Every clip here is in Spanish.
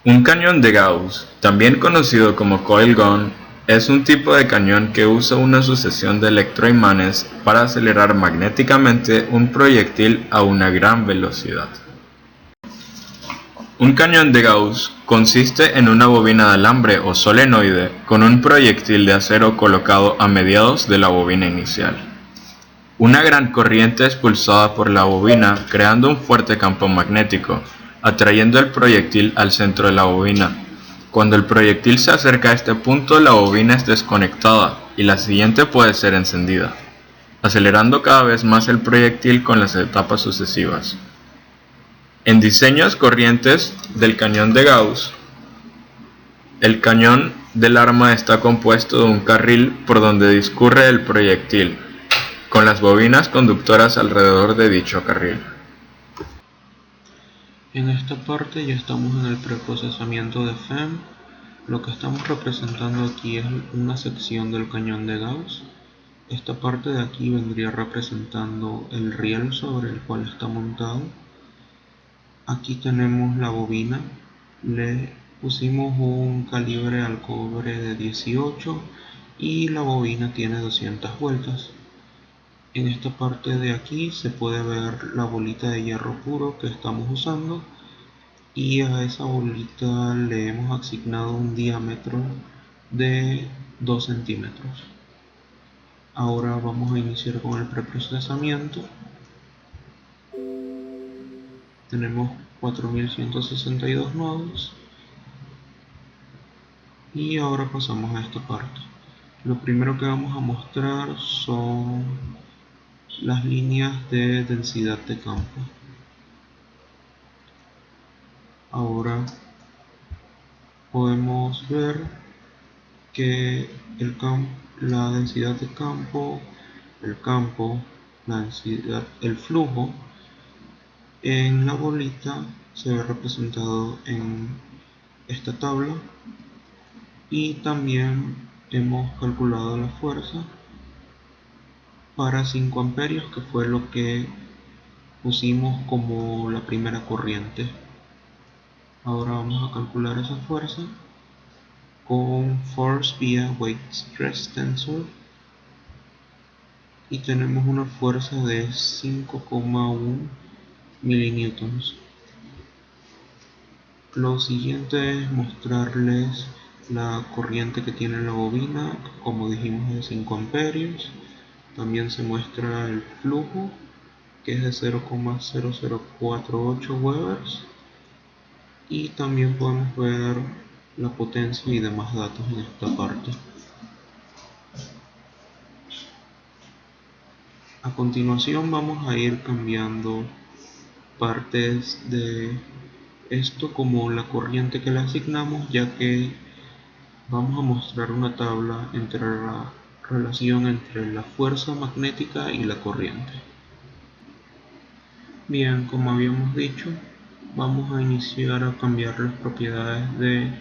Un cañón de Gauss, también conocido como coil gun, es un tipo de cañón que usa una sucesión de electroimanes para acelerar magnéticamente un proyectil a una gran velocidad. Un cañón de Gauss consiste en una bobina de alambre o solenoide con un proyectil de acero colocado a mediados de la bobina inicial. Una gran corriente es pulsada por la bobina creando un fuerte campo magnético, atrayendo el proyectil al centro de la bobina. Cuando el proyectil se acerca a este punto, la bobina es desconectada y la siguiente puede ser encendida, acelerando cada vez más el proyectil con las etapas sucesivas. En diseños corrientes del cañón de Gauss, el cañón del arma está compuesto de un carril por donde discurre el proyectil, con las bobinas conductoras alrededor de dicho carril. En esta parte ya estamos en el preprocesamiento de FEM. Lo que estamos representando aquí es una sección del cañón de Gauss. Esta parte de aquí vendría representando el riel sobre el cual está montado. Aquí tenemos la bobina. Le pusimos un calibre al cobre de 18 y la bobina tiene 200 vueltas. En esta parte de aquí se puede ver la bolita de hierro puro que estamos usando, y a esa bolita le hemos asignado un diámetro de 2 centímetros. Ahora vamos a iniciar con el preprocesamiento. Tenemos 4162 nodos y ahora pasamos a esta parte. Lo primero que vamos a mostrar son las líneas de densidad de campo. Ahora podemos ver que la densidad de campo, la densidad, el flujo en la bolita se ve representado en esta tabla, y también hemos calculado la fuerza para 5 amperios, que fue lo que pusimos como la primera corriente. Ahora vamos a calcular esa fuerza con Force via Weight Stress Tensor y tenemos una fuerza de 5,1 milinewtons. Lo siguiente es mostrarles la corriente que tiene la bobina, como dijimos, de 5 amperios. También se muestra el flujo, que es de 0,0048 webers, y también podemos ver la potencia y demás datos en esta parte. A continuación vamos a ir cambiando partes de esto, como la corriente que le asignamos, ya que vamos a mostrar una tabla entre la relación entre la fuerza magnética y la corriente. Bien, como habíamos dicho, vamos a iniciar a cambiar las propiedades del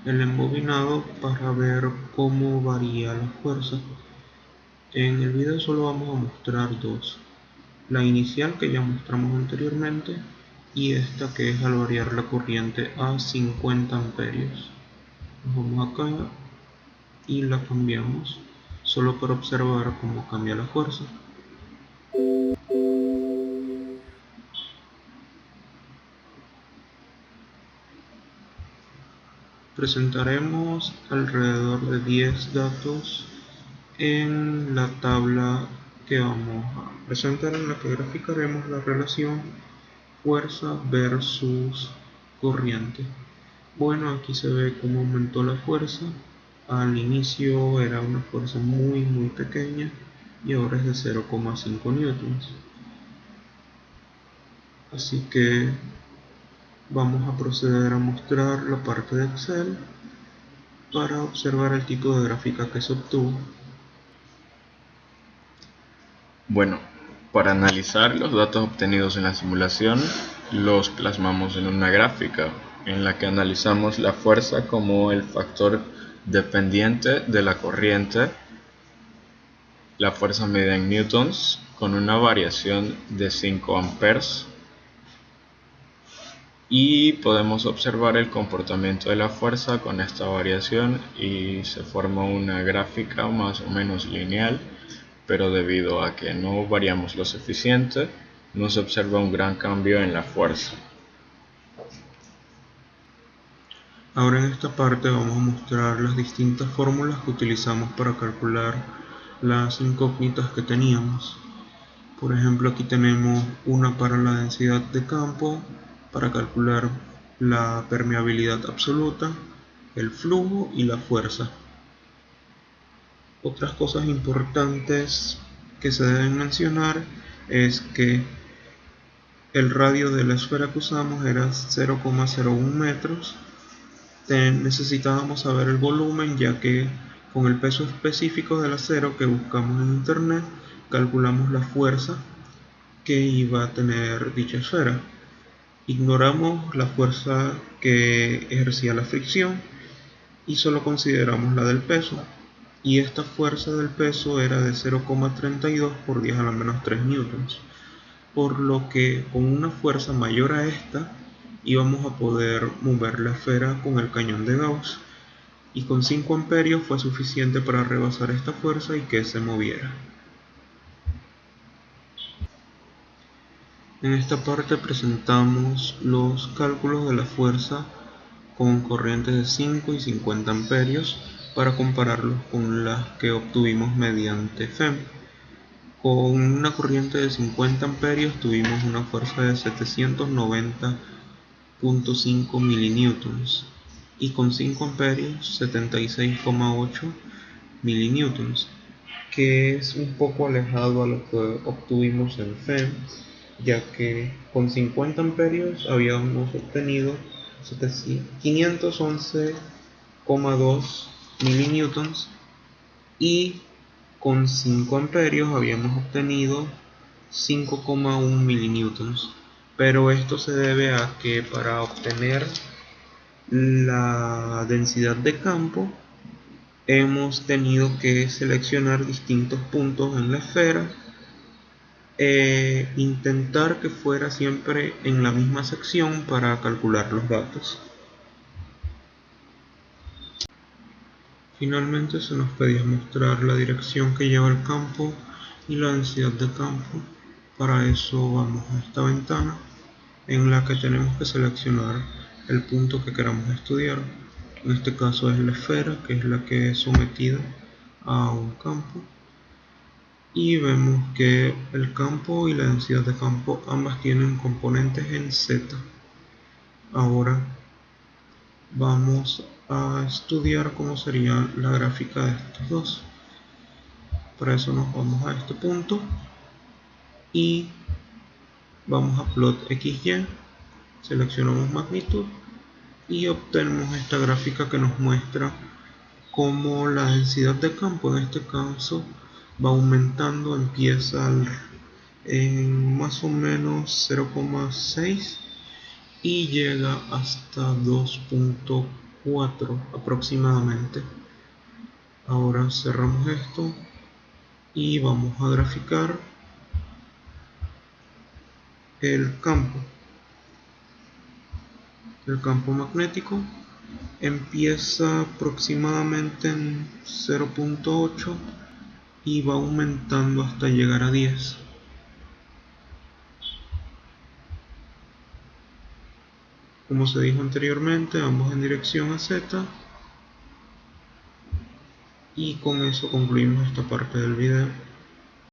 embobinado para ver cómo varía la fuerza. En el video solo vamos a mostrar dos: la inicial, que ya mostramos anteriormente, y esta, que es al variar la corriente a 50 amperios. Nos vamos acá y la cambiamos, solo para observar cómo cambia la fuerza. Presentaremos alrededor de 10 datos en la tabla que vamos a presentar, en la que graficaremos la relación fuerza versus corriente. Bueno, aquí se ve cómo aumentó la fuerza. Al inicio era una fuerza muy pequeña y ahora es de 0,5 newtons. Así que vamos a proceder a mostrar la parte de Excel para observar el tipo de gráfica que se obtuvo. Bueno, para analizar los datos obtenidos en la simulación, los plasmamos en una gráfica en la que analizamos la fuerza como el factor dependiente de la corriente, la fuerza medida en newtons con una variación de 5 amperes, y podemos observar el comportamiento de la fuerza con esta variación y se forma una gráfica más o menos lineal, pero debido a que no variamos lo suficiente, no se observa un gran cambio en la fuerza. Ahora en esta parte vamos a mostrar las distintas fórmulas que utilizamos para calcular las incógnitas que teníamos. Por ejemplo, aquí tenemos una para la densidad de campo, para calcular la permeabilidad absoluta, el flujo y la fuerza. Otras cosas importantes que se deben mencionar es que el radio de la esfera que usamos era 0,01 metros. Necesitábamos saber el volumen, ya que con el peso específico del acero que buscamos en internet calculamos la fuerza que iba a tener dicha esfera. Ignoramos la fuerza que ejercía la fricción y solo consideramos la del peso, y esta fuerza del peso era de 0,32 por 10 a la menos 3 newtons, por lo que con una fuerza mayor a esta íbamos a poder mover la esfera con el cañón de Gauss, y con 5 amperios fue suficiente para rebasar esta fuerza y que se moviera. En esta parte presentamos los cálculos de la fuerza con corrientes de 5 y 50 amperios para compararlos con las que obtuvimos mediante FEM. Con una corriente de 50 amperios tuvimos una fuerza de 790.5 milinewtons y con 5 amperios 76,8 milinewtons, que es un poco alejado a lo que obtuvimos en FEM, ya que con 50 amperios habíamos obtenido 511,2 milinewtons y con 5 amperios habíamos obtenido 5,1 milinewtons, pero esto se debe a que para obtener la densidad de campo hemos tenido que seleccionar distintos puntos en la esfera e intentar que fuera siempre en la misma sección para calcular los datos. Finalmente se nos pedía mostrar la dirección que lleva el campo y la densidad de campo. Para eso vamos a esta ventana en la que tenemos que seleccionar el punto que queramos estudiar. En este caso es la esfera, que es la que es sometida a un campo. Y vemos que el campo y la densidad de campo ambas tienen componentes en Z. Ahora vamos a estudiar cómo sería la gráfica de estos dos. Para eso nos vamos a este punto y vamos a plot XY, seleccionamos magnitud y obtenemos esta gráfica que nos muestra cómo la densidad de campo en este caso va aumentando, empieza en más o menos 0,6 y llega hasta 2,4 aproximadamente. Ahora cerramos esto y vamos a graficar el campo. El campo magnético empieza aproximadamente en 0,8 y va aumentando hasta llegar a 10. Como se dijo anteriormente, ambos en dirección a Z. Y con eso concluimos esta parte del video.